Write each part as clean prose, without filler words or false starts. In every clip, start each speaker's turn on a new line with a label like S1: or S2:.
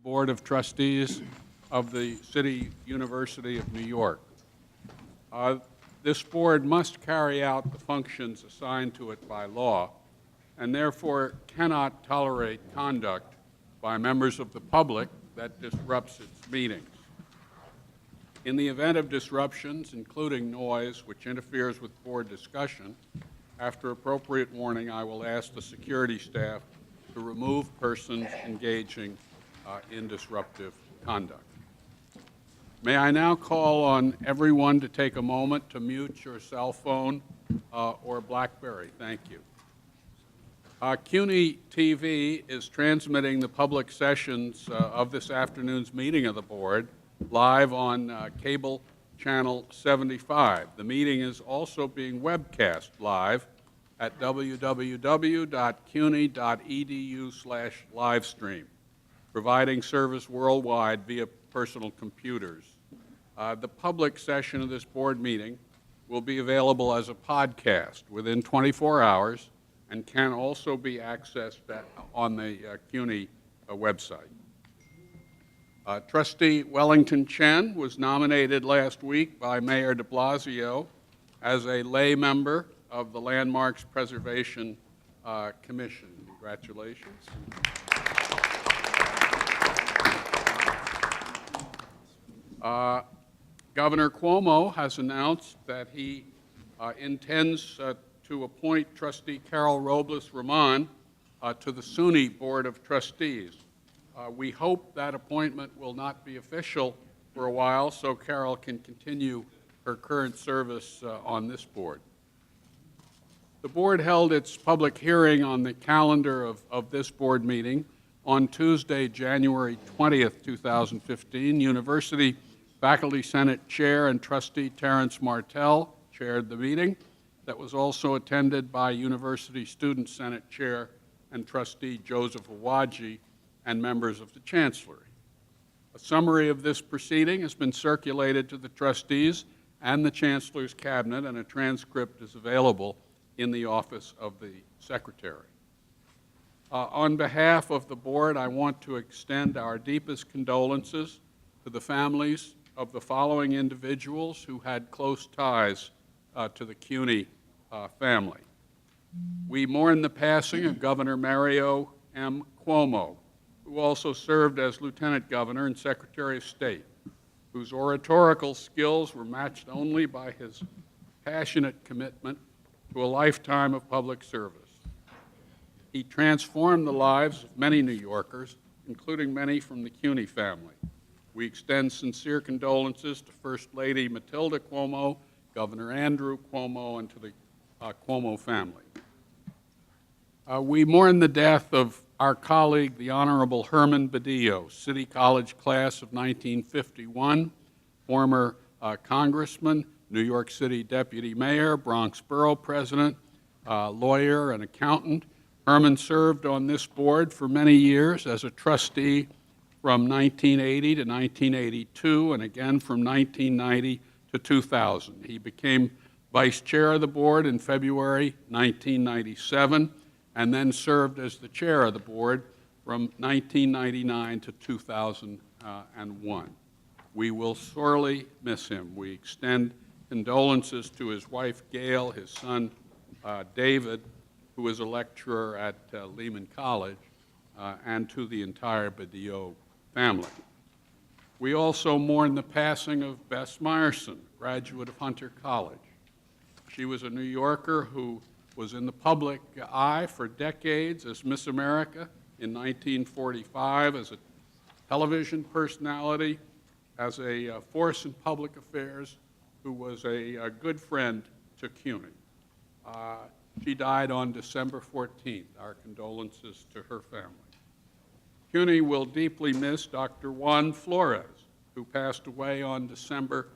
S1: Board of Trustees of the City University of New York. This board must carry out the functions assigned to it by law and therefore cannot tolerate conduct by members of the public that disrupts its meetings. In the event of disruptions, including noise which interferes with board discussion, after appropriate warning, I will ask the security staff to remove persons engaging in disruptive conduct. May I now call on everyone to take a moment to mute your cell phone or BlackBerry. Thank you. CUNY TV is transmitting the public sessions of this afternoon's meeting of the board live on cable channel 75. The meeting is also being webcast live at www.cuny.edu/livestream, providing service worldwide via personal computers. The public session of this board meeting will be available as a podcast within 24 hours and can also be accessed on the CUNY website. Trustee Wellington Chen was nominated last week by Mayor de Blasio as a lay member of the Landmarks Preservation Commission. Congratulations. Governor Cuomo has announced that he intends to appoint Trustee Carol Robles-Ramon to the SUNY Board of Trustees. We hope that appointment will not be official for a while so Carol can continue her current service on this board. The board held its public hearing on the calendar of this board meeting on Tuesday, January 20th, 2015. University Faculty Senate Chair and Trustee Terrence Martell chaired the meeting that was also attended by University Student Senate Chair and Trustee Joseph Awaji and members of the Chancellery. A summary of this proceeding has been circulated to the trustees and the Chancellor's Cabinet, and a transcript is available in the office of the Secretary. On behalf of the board, I want to extend our deepest condolences to the families of the following individuals who had close ties to the CUNY family. We mourn the passing of Governor Mario M. Cuomo, who also served as Lieutenant Governor and Secretary of State, whose oratorical skills were matched only by his passionate commitment to a lifetime of public service. He transformed the lives of many New Yorkers, including many from the CUNY family. We extend sincere condolences to First Lady Matilda Cuomo, Governor Andrew Cuomo, and to the Cuomo family. We mourn the death of our colleague, the Honorable Herman Badillo, City College class of 1951, former congressman, New York City deputy mayor, Bronx borough president, lawyer, and accountant. Herman served on this board for many years as a trustee from 1980 to 1982, and again from 1990 to 2000. He became vice chair of the board in February 1997, and then served as the chair of the board from 1999 to 2001. We will sorely miss him. We extend condolences to his wife, Gail, his son, David, who is a lecturer at Lehman College, and to the entire Badillo family. We also mourn the passing of Bess Meyerson, graduate of Hunter College. She was a New Yorker who was in the public eye for decades as Miss America in 1945, as a television personality, as a force in public affairs, who was a good friend to CUNY. She died on December 14th. Our condolences to her family. CUNY will deeply miss Dr. Juan Flores, who passed away on December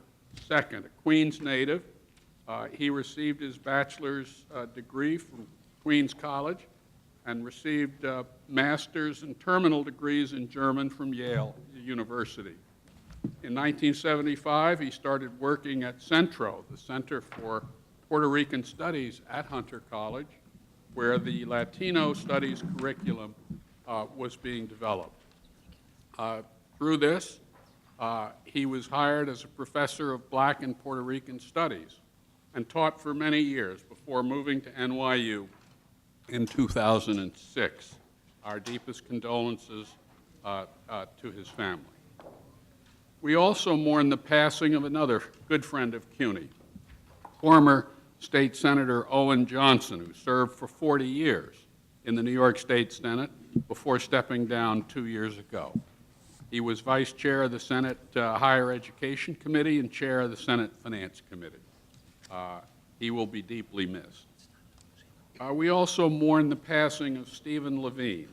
S1: 2nd, a Queens native. He received his bachelor's degree from Queens College and received master's and terminal degrees in German from Yale University. In 1975, he started working at Centro, the Center for Puerto Rican Studies at Hunter College, where the Latino Studies curriculum was being developed. Through this, he was hired as a professor of Black and Puerto Rican Studies and taught for many years before moving to NYU in 2006. Our deepest condolences to his family. We also mourn the passing of another good friend of CUNY, former State Senator Owen Johnson, who served for 40 years in the New York State Senate before stepping down 2 years ago. He was vice chair of the Senate Higher Education Committee and chair of the Senate Finance Committee. He will be deeply missed. We also mourn the passing of Stephen Levine,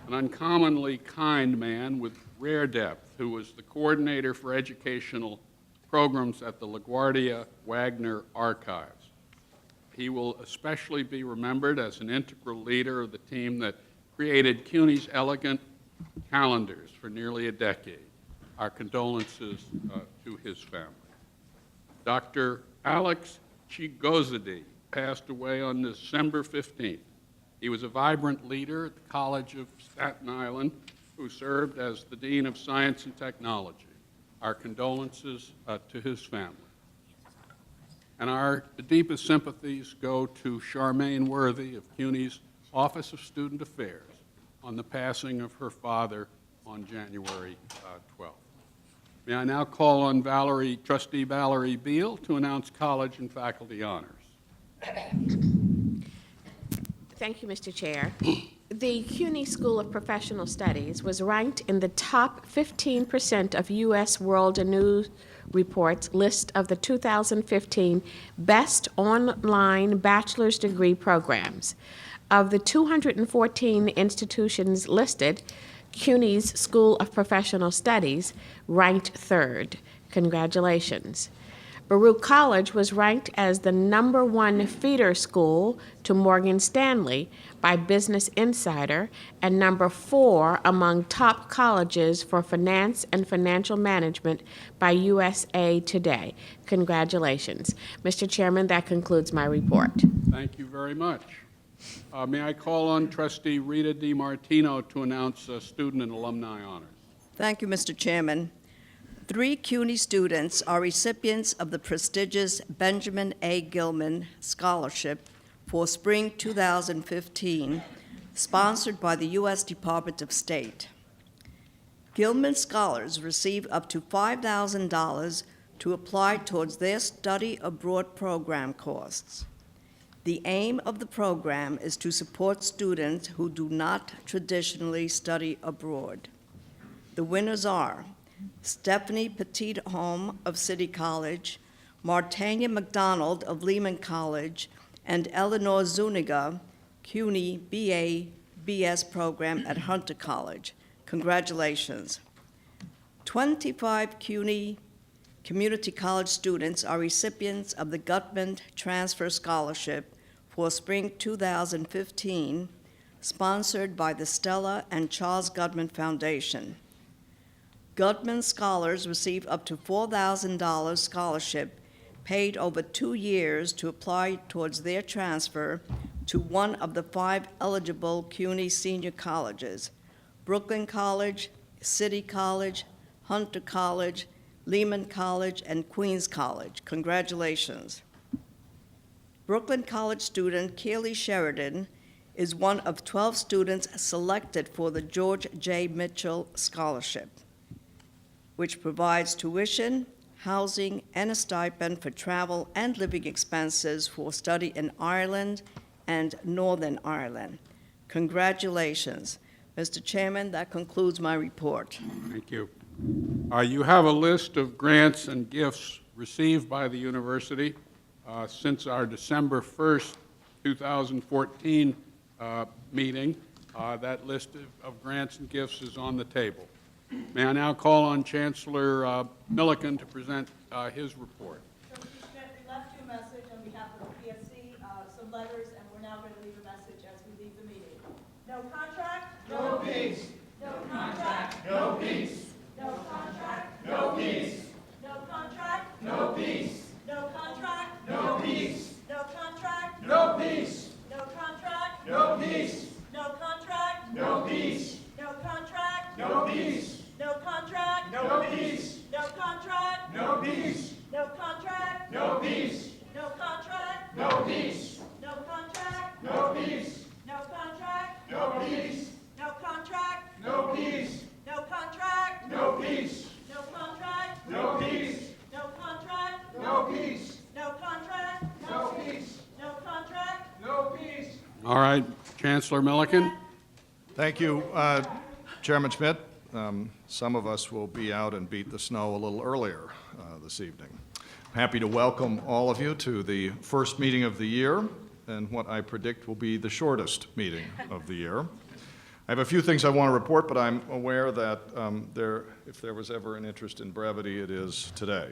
S1: an uncommonly kind man with rare depth, who was the coordinator for educational programs at the LaGuardia Wagner Archives. He will especially be remembered as an integral leader of the team that created CUNY's elegant calendars for nearly a decade. Our condolences to his family. Dr. Alex Chigozadeh passed away on December 15th. He was a vibrant leader at the College of Staten Island who served as the Dean of Science and Technology. Our condolences to his family. And our deepest sympathies go to Charmaine Worthy of CUNY's Office of Student Affairs on the passing of her father on January 12th. May I now call on Trustee Valerie Beal to announce college and faculty honors.
S2: Thank you, Mr. Chair. The CUNY School of Professional Studies was ranked in the top 15% of U.S. World News Report's list of the 2015 Best Online Bachelor's Degree Programs. Of the 214 institutions listed, CUNY's School of Professional Studies ranked third. Congratulations. Baruch College was ranked as the #1 feeder school to Morgan Stanley by Business Insider and #4 among top colleges for finance and financial management by USA Today. Congratulations. Mr. Chairman, that concludes my report.
S1: Thank you very much. May I call on Trustee Rita DiMartino to announce student and alumni honors.
S3: Thank you, Mr. Chairman. 3 CUNY students are recipients of the prestigious Benjamin A. Gilman Scholarship for Spring 2015, sponsored by the U.S. Department of State. Gilman scholars receive up to $5,000 to apply towards their study abroad program costs. The aim of the program is to support students who do not traditionally study abroad. The winners are Stephanie Petitholm of City College, Martania McDonald of Lehman College, and Eleanor Zuniga, CUNY BA/BS program at Hunter College. Congratulations. 25 CUNY Community College students are recipients of the Gutman Transfer Scholarship for Spring 2015, sponsored by the Stella and Charles Gutman Foundation. Gutman scholars receive up to $4,000 scholarship paid over 2 years to apply towards their transfer to one of the 5 eligible CUNY senior colleges: Brooklyn College, City College, Hunter College, Lehman College, and Queens College. Congratulations. Brooklyn College student Keely Sheridan is one of 12 students selected for the George J. Mitchell Scholarship, which provides tuition, housing, and a stipend for travel and living expenses for study in Ireland and Northern Ireland. Congratulations. Mr. Chairman, that concludes my report.
S1: Thank you. You have a list of grants and gifts received by the university since our December 1st, 2014 meeting. That list of grants and gifts is on the table. May I now call on Chancellor Milliken to present his report.
S4: So, Mr. Schmidt, we left you a message on behalf of the PSC, some letters, and we're now going to leave a message as we leave the meeting. No contract?
S5: No peace.
S4: No contract?
S5: No peace.
S4: No contract?
S5: No peace.
S4: No contract?
S5: No peace.
S4: No contract?
S5: No peace.
S4: No contract?
S5: No peace.
S4: No contract?
S5: No peace.
S4: No contract?
S5: No peace.
S4: No contract?
S5: No peace.
S4: No
S1: All right, Chancellor Milliken.
S6: Thank you, Chairman Schmidt. Some of us will be out and beat the snow a little earlier this evening. I'm happy to welcome all of you to the first meeting of the year, and what I predict will be the shortest meeting of the year. I have a few things I want to report, but I'm aware that if there was ever an interest in brevity, it is today.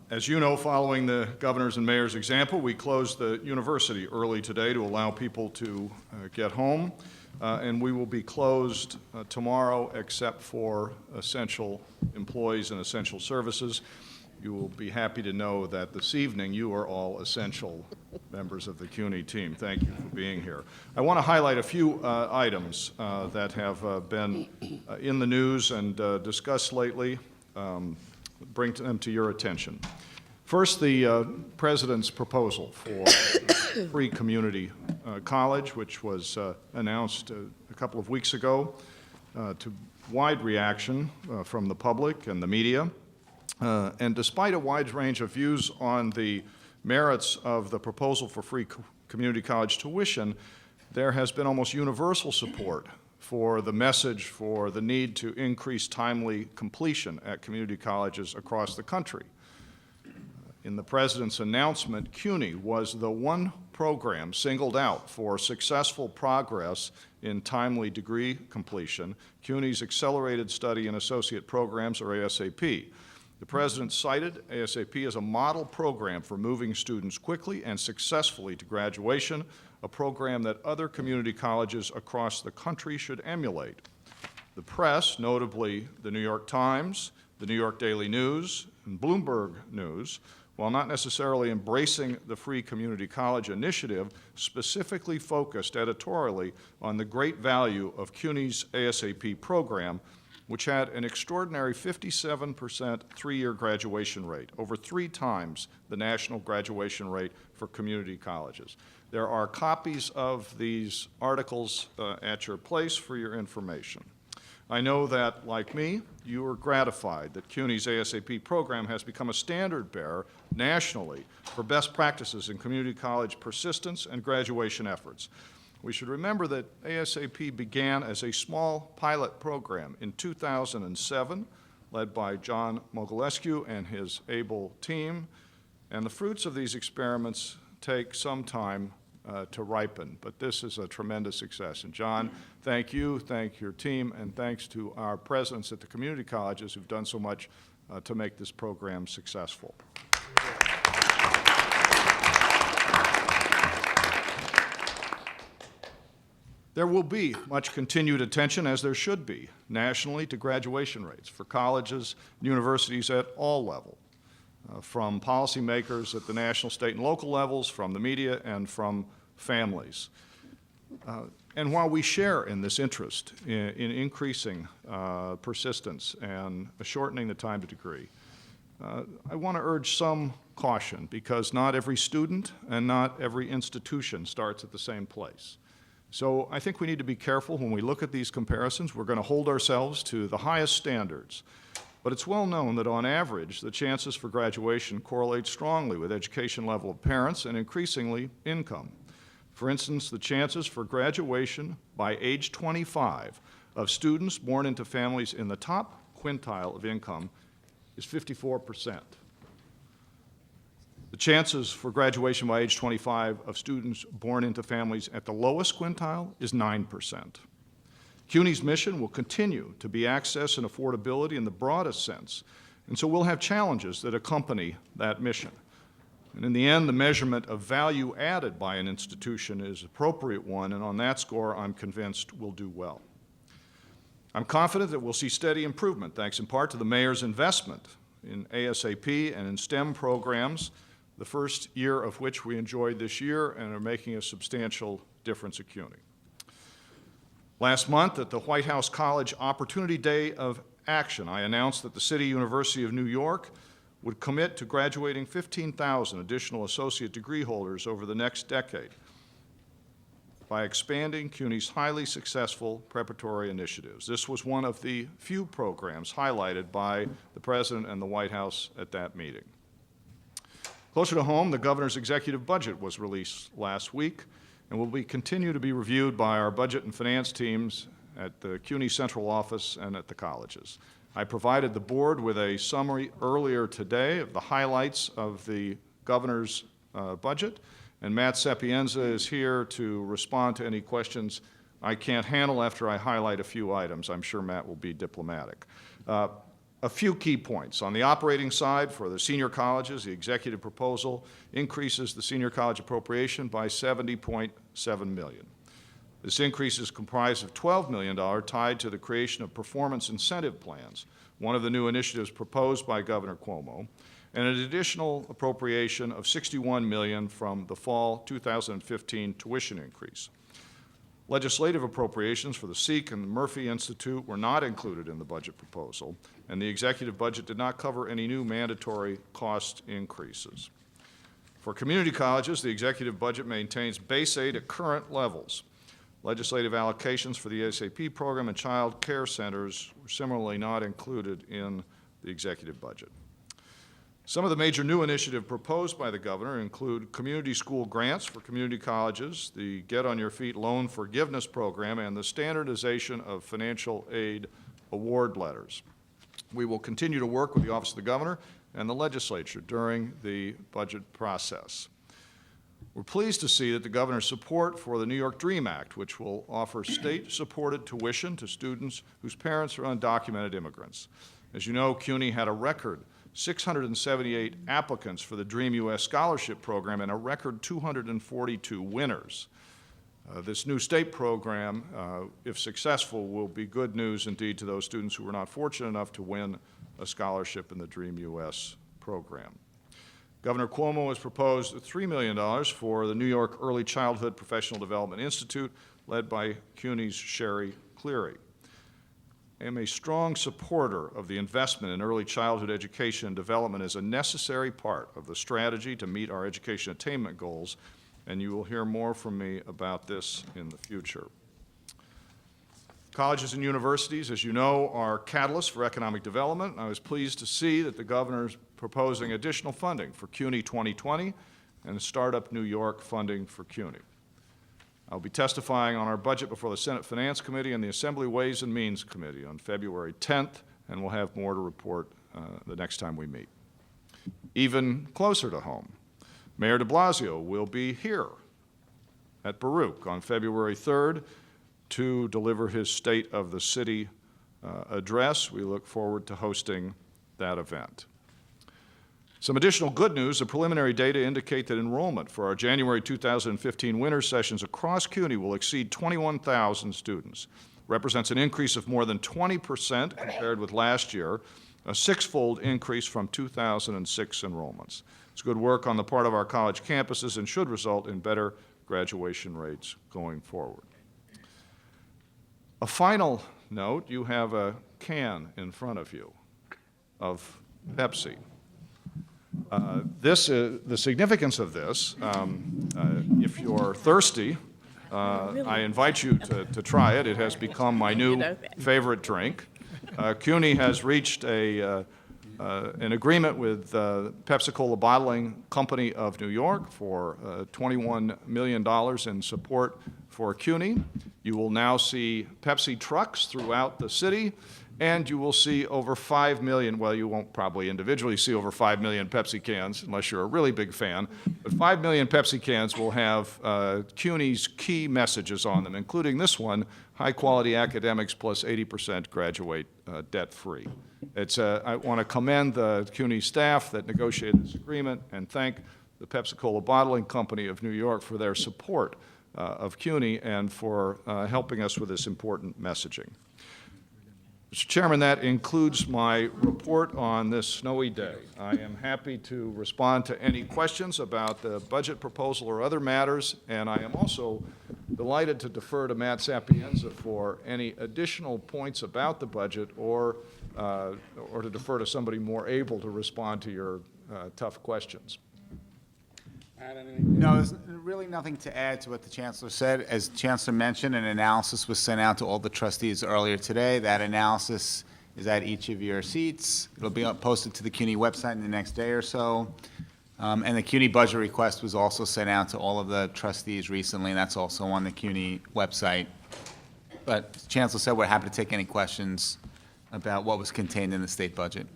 S6: As you know, following the governor's and mayor's example, we closed the university early today to allow people to get home, and we will be closed tomorrow except for essential employees and essential services. You will be happy to know that this evening you are all essential members of the CUNY team. Thank you for being here. I want to highlight a few items that have been in the news and discussed lately. Bring them to your attention. First, the President's proposal for free community college, which was announced a couple of weeks ago to wide reaction from the public and the media. And despite a wide range of views on the merits of the proposal for free community college tuition, there has been almost universal support for the message for the need to increase timely completion at community colleges across the country. In the President's announcement, CUNY was the one program singled out for successful progress in timely degree completion, CUNY's Accelerated Study and Associate Programs, or ASAP. The President cited ASAP as a model program for moving students quickly and successfully to graduation, a program that other community colleges across the country should emulate. The press, notably the New York Times, the New York Daily News, and Bloomberg News, while not necessarily embracing the free community college initiative, specifically focused editorially on the great value of CUNY's ASAP program, which had an extraordinary 57% three-year graduation rate, over 3 times the national graduation rate for community colleges. There are copies of these articles at your place for your information. I know that, like me, you are gratified that CUNY's ASAP program has become a standard bearer nationally for best practices in community college persistence and graduation efforts. We should remember that ASAP began as a small pilot program in 2007, led by John Mogilescu and his able team, and the fruits of these experiments take some time to ripen, but this is a tremendous success. And John, thank you, thank your team, and thanks to our presidents at the community colleges who've done so much to make this program successful. There will be much continued attention, as there should be, nationally to graduation rates for colleges and universities at all levels, from policymakers at the national, state, and local levels, from the media, and from families. And while we share in this interest in increasing persistence and shortening the time to degree, I want to urge some caution, because not every student and not every institution starts at the same place. So I think we need to be careful when we look at these comparisons. We're going to hold ourselves to the highest standards. But it's well known that on average, the chances for graduation correlate strongly with education level of parents and increasingly income. For instance, the chances for graduation by age 25 of students born into families in the top quintile of income is 54%. The chances for graduation by age 25 of students born into families at the lowest quintile is 9%. CUNY's mission will continue to be access and affordability in the broadest sense, and so we'll have challenges that accompany that mission. And in the end, the measurement of value added by an institution is an appropriate one, and on that score, I'm convinced we'll do well. I'm confident that we'll see steady improvement, thanks in part to the mayor's investment in ASAP and in STEM programs, the first year of which we enjoyed this year and are making a substantial difference at CUNY. Last month, at the White House College Opportunity Day of Action, I announced that the City University of New York would commit to graduating 15,000 additional associate degree holders over the next decade by expanding CUNY's highly successful preparatory initiatives. This was one of the few programs highlighted by the President and the White House at that meeting. Closer to home, the governor's executive budget was released last week, and will continue to be reviewed by our budget and finance teams at the CUNY Central Office and at the colleges. I provided the board with a summary earlier today of the highlights of the governor's budget, and Matt Sapienza is here to respond to any questions I can't handle after I highlight a few items. I'm sure Matt will be diplomatic. A few key points. On the operating side, for the senior colleges, the executive proposal increases the senior college appropriation by $70.7 million. This increase is comprised of $12 million tied to the creation of performance incentive plans, one of the new initiatives proposed by Governor Cuomo, and an additional appropriation of $61 million from the fall 2015 tuition increase. Legislative appropriations for the Sikh and the Murphy Institute were not included in the budget proposal, and the executive budget did not cover any new mandatory cost increases. For community colleges, the executive budget maintains base aid at current levels. Legislative allocations for the SAP program and child care centers were similarly not included in the executive budget. Some of the major new initiatives proposed by the governor include community school grants for community colleges, the Get on Your Feet loan forgiveness program, and the standardization of financial aid award letters. We will continue to work with the Office of the Governor and the legislature during the budget process. We're pleased to see that the governor's support for the New York DREAM Act, which will offer state-supported tuition to students whose parents are undocumented immigrants. As you know, CUNY had a record 678 applicants for the DREAM US Scholarship Program and a record 242 winners. This new state program, if successful, will be good news indeed to those students who were not fortunate enough to win a scholarship in the DREAM US program. Governor Cuomo has proposed $3 million for the New York Early Childhood Professional Development Institute, led by CUNY's Sherry Cleary. I am a strong supporter of the investment in early childhood education and development as a necessary part of the strategy to meet our education attainment goals, and you will hear more from me about this in the future. Colleges and universities, as you know, are catalysts for economic development. I was pleased to see that the governor is proposing additional funding for CUNY 2020 and Startup New York funding for CUNY. I'll be testifying on our budget before the Senate Finance Committee and the Assembly Ways and Means Committee on February 10th, and we'll have more to report the next time we meet. Even closer to home, Mayor de Blasio will be here at Baruch on February 3rd to deliver his State of the City address. We look forward to hosting that event. Some additional good news, the preliminary data indicate that enrollment for our January 2015 winter sessions across CUNY will exceed 21,000 students. Represents an increase of more than 20% compared with last year, a six-fold increase from 2006 enrollments. It's good work on the part of our college campuses and should result in better graduation rates going forward. A final note, you have a can in front of you of Pepsi. The significance of this, if you're thirsty, I invite you to try it. It has become my new favorite drink. CUNY has reached an agreement with Pepsi-Cola Bottling Company of New York for $21 million in support for CUNY. You will now see Pepsi trucks throughout the city, and you will see over 5 million, well, you won't probably individually see over 5 million Pepsi cans unless you're a really big fan, but 5 million Pepsi cans will have CUNY's key messages on them, including this one, high-quality academics plus 80% graduate debt-free. I want to commend the CUNY staff that negotiated this agreement and thank the Pepsi-Cola Bottling Company of New York for their support of CUNY and for helping us with this important messaging. Mr. Chairman, that includes my report on this snowy day. I am happy to respond to any questions about the budget proposal or other matters, and I am also delighted to defer to Matt Sapienza for any additional points about the budget or to defer to somebody more able to respond to your tough questions.
S7: No, there's really nothing to add to what the Chancellor said. As the Chancellor mentioned, an analysis was sent out to all the trustees earlier today. That analysis is at each of your seats. It'll be posted to the CUNY website in the next day or so. And the CUNY budget request was also sent out to all of the trustees recently, and that's also on the CUNY website. But as Chancellor said, we're happy to take any questions about what was contained in the state budget.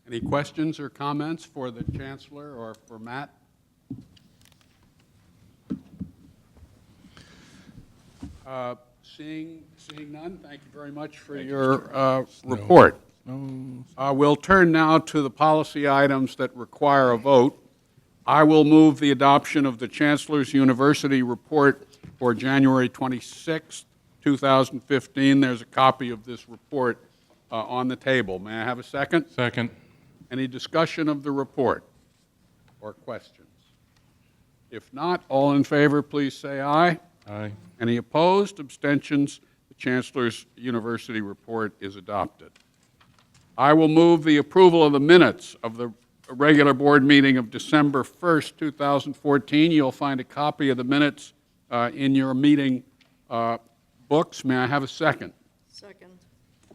S1: Any questions or comments for the Chancellor or for Matt? Seeing none, thank you very much for your report. We'll turn now to the policy items that require a vote. I will move the adoption of the Chancellor's University Report for January 26, 2015. There's a copy of this report on the table. May I have a second?
S8: Second.
S1: Any discussion of the report or questions? If not, all in favor, please say aye.
S8: Aye.
S1: Any opposed? Abstentions? The Chancellor's University Report is adopted. I will move the approval of the minutes of the regular board meeting of December 1st, 2014. You'll find a copy of the minutes in your meeting books. May I have a second?
S3: Second.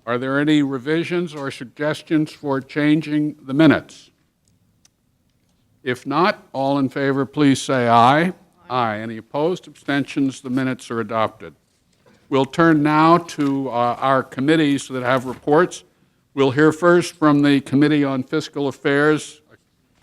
S1: Are there any revisions or suggestions for changing the minutes? If not, all in favor, please say aye. Aye. Any opposed? Abstentions? The minutes are adopted. We'll turn now to our committees that have reports. We'll hear first from the Committee on Fiscal Affairs,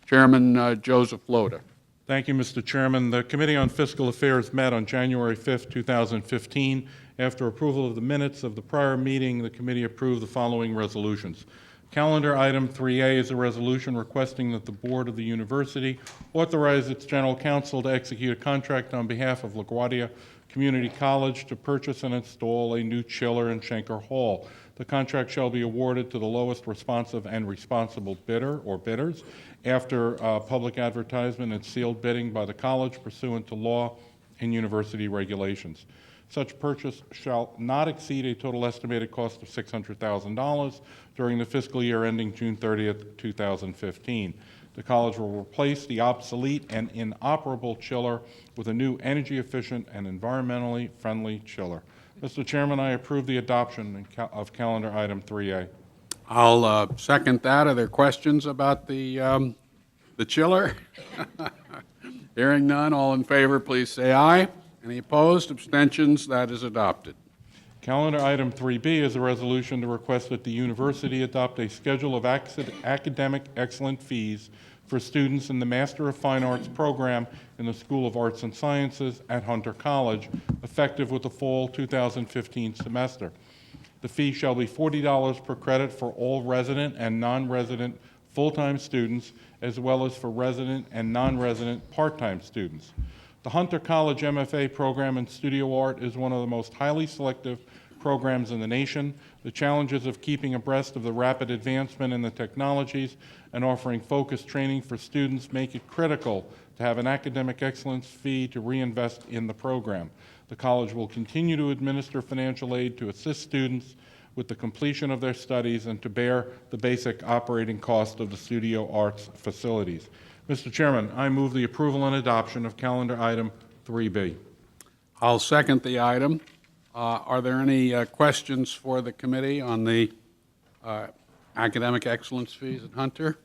S1: Chairman Joseph Lota.
S8: Thank you, Mr. Chairman. The Committee on Fiscal Affairs met on January 5th, 2015. After approval of the minutes of the prior meeting, the committee approved the following resolutions. Calendar item 3A is a resolution requesting that the board of the university authorize its general counsel to execute a contract on behalf of LaGuardia Community College to purchase and install a new chiller in Schenker Hall. The contract shall be awarded to the lowest responsive and responsible bidder or bidders after public advertisement and sealed bidding by the college pursuant to law and university regulations. Such purchase shall not exceed a total estimated cost of $600,000 during the fiscal year ending June 30th, 2015. The college will replace the obsolete and inoperable chiller with a new energy-efficient and environmentally friendly chiller. Mr. Chairman, I approve the adoption of calendar item 3A.
S1: I'll second that. Are there questions about the chiller? Hearing none, all in favor, please say aye. Any opposed? Abstentions? That is adopted.
S8: Calendar item 3B is a resolution to request that the university adopt a schedule of academic excellent fees for students in the Master of Fine Arts program in the School of Arts and Sciences at Hunter College, effective with the fall 2015 semester. The fee shall be $40 per credit for all resident and non-resident full-time students, as well as for resident and non-resident part-time students. The Hunter College MFA program in studio art is one of the most highly selective programs in the nation. The challenges of keeping abreast of the rapid advancement in the technologies and offering focused training for students make it critical to have an academic excellence fee to reinvest in the program. The college will continue to administer financial aid to assist students with the completion of their studies and to bear the basic operating cost of the studio arts facilities. Mr. Chairman, I move the approval and adoption of calendar item 3B.
S1: I'll second the item. Are there any questions for the committee on the academic excellence fees at Hunter?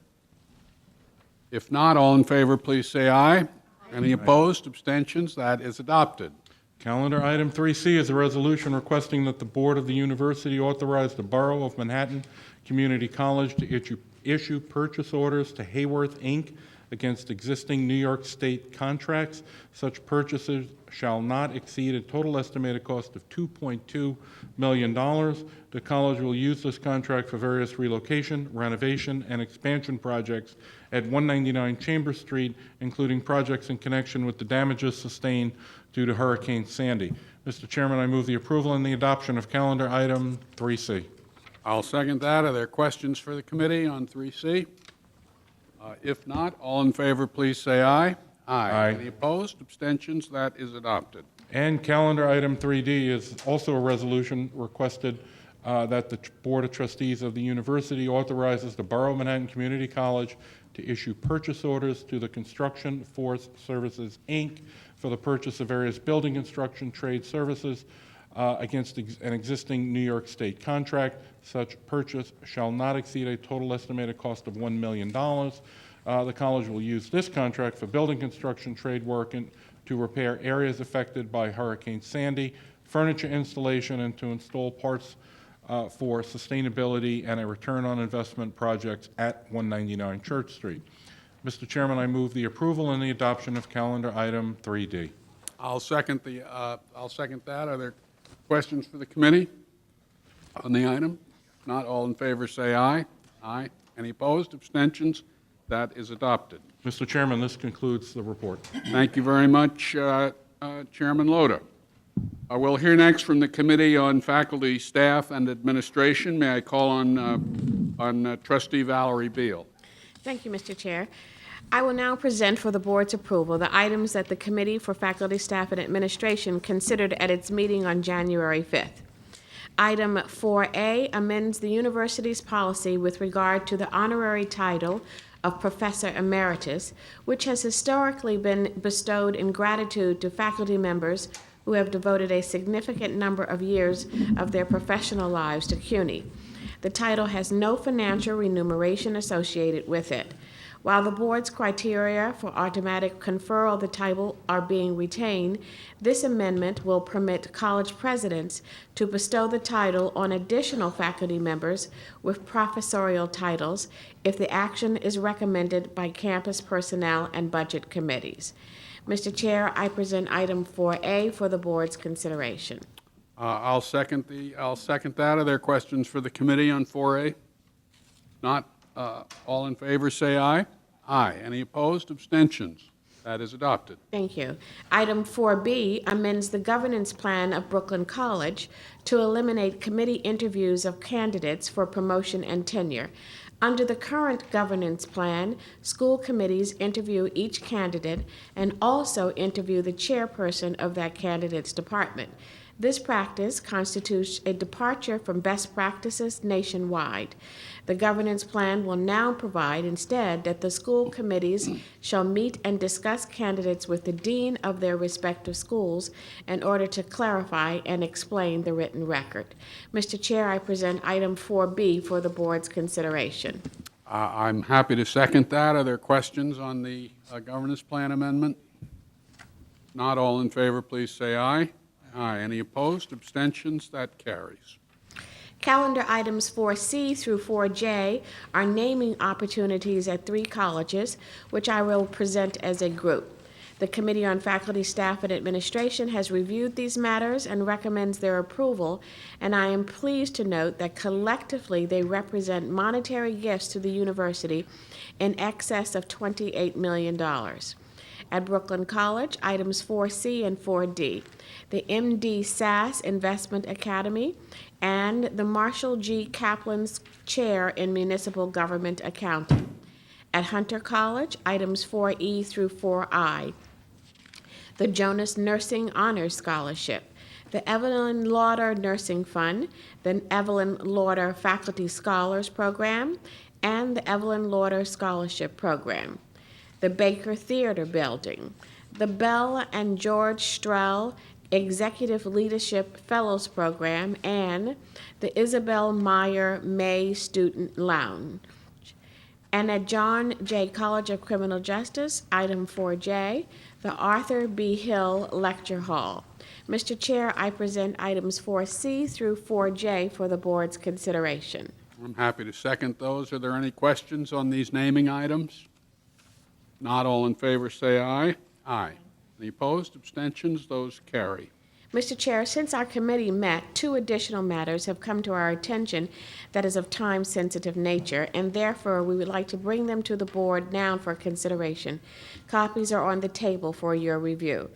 S1: If not, all in favor, please say aye. Any opposed? Abstentions? That is adopted.
S8: Calendar item 3C is a resolution requesting that the board of the university authorize the Borough of Manhattan Community College to issue purchase orders to Hayworth, Inc. against existing New York State contracts. Such purchases shall not exceed a total estimated cost of $2.2 million. The college will use this contract for various relocation, renovation, and expansion projects at 199 Chambers Street, including projects in connection with the damages sustained due to Hurricane Sandy. Mr. Chairman, I move the approval and the adoption of calendar item 3C.
S1: I'll second that. Are there questions for the committee on 3C? If not, all in favor, please say aye.
S8: Aye.
S1: Any opposed? Abstentions? That is adopted.
S8: And calendar item 3D is also a resolution requested that the Board of Trustees of the university authorizes the Borough of Manhattan Community College to issue purchase orders to the Construction Force Services, Inc. for the purchase of various building construction trade services against an existing New York State contract. Such purchase shall not exceed a total estimated cost of $1 million. The college will use this contract for building construction, trade work, and to repair areas affected by Hurricane Sandy, furniture installation, and to install parts for sustainability and a return on investment projects at 199 Church Street. Mr. Chairman, I move the approval and the adoption of calendar item 3D.
S1: I'll second that. Are there questions for the committee on the item? Not all in favor, say aye. Aye. Any opposed? Abstentions? That is adopted.
S8: Mr. Chairman, this concludes the report.
S1: Thank you very much, Chairman Loda. We'll hear next from the Committee on Faculty, Staff, and Administration. May I call on Trustee Valerie Beal?
S2: Thank you, Mr. Chair. I will now present for the board's approval the items that the Committee for Faculty, Staff, and Administration considered at its meeting on January 5th. Item 4A amends the university's policy with regard to the honorary title of Professor Emeritus, which has historically been bestowed in gratitude to faculty members who have devoted a significant number of years of their professional lives to CUNY. The title has no financial remuneration associated with it. While the board's criteria for automatic conferral of the title are being retained, this amendment will permit college presidents to bestow the title on additional faculty members with professorial titles if the action is recommended by campus personnel and budget committees. Mr. Chair, I present item 4A for the board's consideration.
S1: I'll second that. Are there questions for the committee on 4A? Not. All in favor, say aye. Aye. Any opposed? Abstentions? That is adopted.
S2: Thank you. Item 4B amends the governance plan of Brooklyn College to eliminate committee interviews of candidates for promotion and tenure. Under the current governance plan, school committees interview each candidate and also interview the chairperson of that candidate's department. This practice constitutes a departure from best practices nationwide. The governance plan will now provide instead that the school committees shall meet and discuss candidates with the dean of their respective schools in order to clarify and explain the written record. Mr. Chair, I present item 4B for the board's consideration.
S1: I'm happy to second that. Are there questions on the governance plan amendment? Not all in favor, please say aye. Aye. Any opposed? Abstentions? That carries.
S2: Calendar items 4C through 4J are naming opportunities at 3 colleges, which I will present as a group. The Committee on Faculty, Staff, and Administration has reviewed these matters and recommends their approval, and I am pleased to note that collectively they represent monetary gifts to the university in excess of $28 million. At Brooklyn College, items 4C and 4D, the MD SAS Investment Academy, and the Marshall G. Kaplan's Chair in Municipal Government Accounting. At Hunter College, items 4E through 4I, the Jonas Nursing Honors Scholarship, the Evelyn Lauder Nursing Fund, the Evelyn Lauder Faculty Scholars Program, and the Evelyn Lauder Scholarship Program. The Baker Theater Building, the Bell and George Strell Executive Leadership Fellows Program, and the Isabel Meyer May Student Lounge. And at John Jay College of Criminal Justice, item 4J, the Arthur B. Hill Lecture Hall. Mr. Chair, I present items 4C through 4J for the board's consideration.
S1: I'm happy to second those. Are there any questions on these naming items? Not all in favor, say aye. Aye. Any opposed? Abstentions? Those carry.
S2: Mr. Chair, since our committee met, 2 additional matters have come to our attention that is of time-sensitive nature, and therefore we would like to bring them to the board now for consideration. Copies are on the table for your review.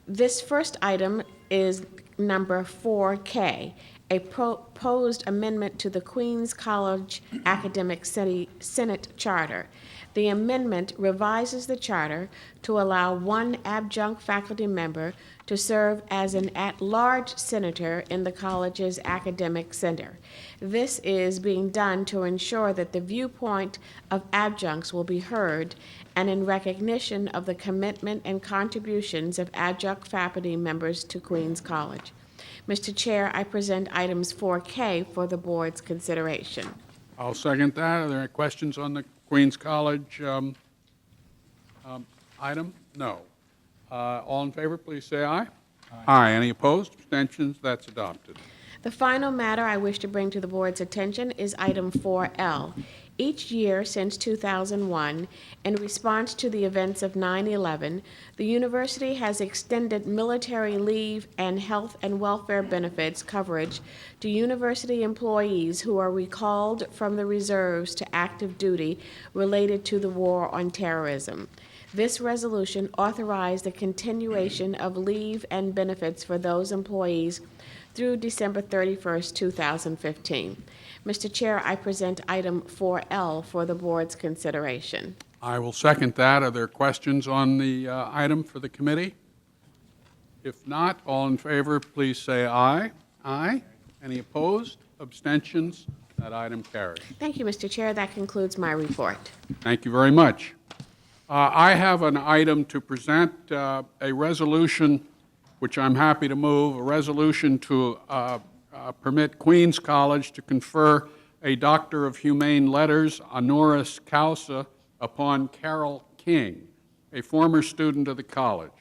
S2: This first item is number 4K, a proposed amendment to the Queens College Academic Senate Charter. The amendment revises the charter to allow 1 adjunct faculty member to serve as an at-large senator in the college's academic center. This is being done to ensure that the viewpoint of adjuncts will be heard and in recognition of the commitment and contributions of adjunct faculty members to Queens College. Mr. Chair, I present items 4K for the board's consideration.
S1: I'll second that. Are there any questions on the Queens College item? No. All in favor, please say aye. Aye. Any opposed? Abstentions? That's adopted.
S2: The final matter I wish to bring to the board's attention is item 4L. Each year since 2001, in response to the events of 9/11, the university has extended military leave and health and welfare benefits coverage to university employees who are recalled from the reserves to active duty related to the war on terrorism. This resolution authorized the continuation of leave and benefits for those employees through December 31st, 2015. Mr. Chair, I present item 4L for the board's consideration.
S1: I will second that. Are there questions on the item for the committee? If not, all in favor, please say aye. Aye. Any opposed? Abstentions? That item carries.
S2: Thank you, Mr. Chair. That concludes my report.
S1: Thank you very much. I have an item to present, a resolution which I'm happy to move, a resolution to permit Queens College to confer a Doctor of Humane Letters honoris causa upon Carol King, a former student of the college.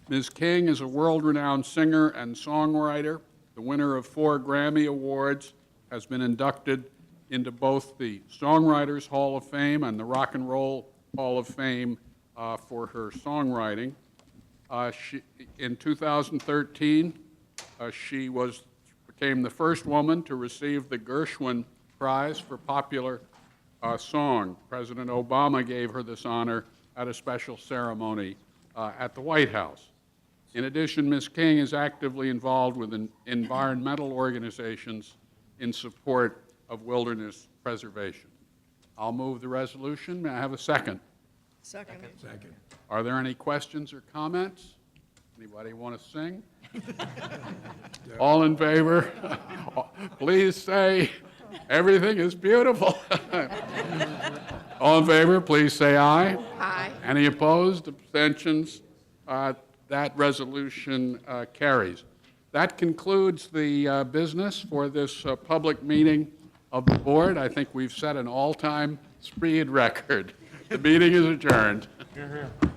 S1: Ms. King is a world-renowned singer and songwriter, the winner of 4 Grammy Awards, has been inducted into both the Songwriters Hall of Fame and the Rock and Roll Hall of Fame for her songwriting. In 2013, she became the first woman to receive the Gershwin Prize for Popular Song. President Obama gave her this honor at a special ceremony at the White House. In addition, Ms. King is actively involved with environmental organizations in support of wilderness preservation. I'll move the resolution. May I have a second?
S3: Second.
S1: Are there any questions or comments? Anybody want to sing? All in favor? Please say, everything is beautiful. All in favor, please say aye.
S2: Aye.
S1: Any opposed? Abstentions? That resolution carries. That concludes the business for this public meeting of the board. I think we've set an all-time speed record. The meeting is adjourned.
S8: Here, here.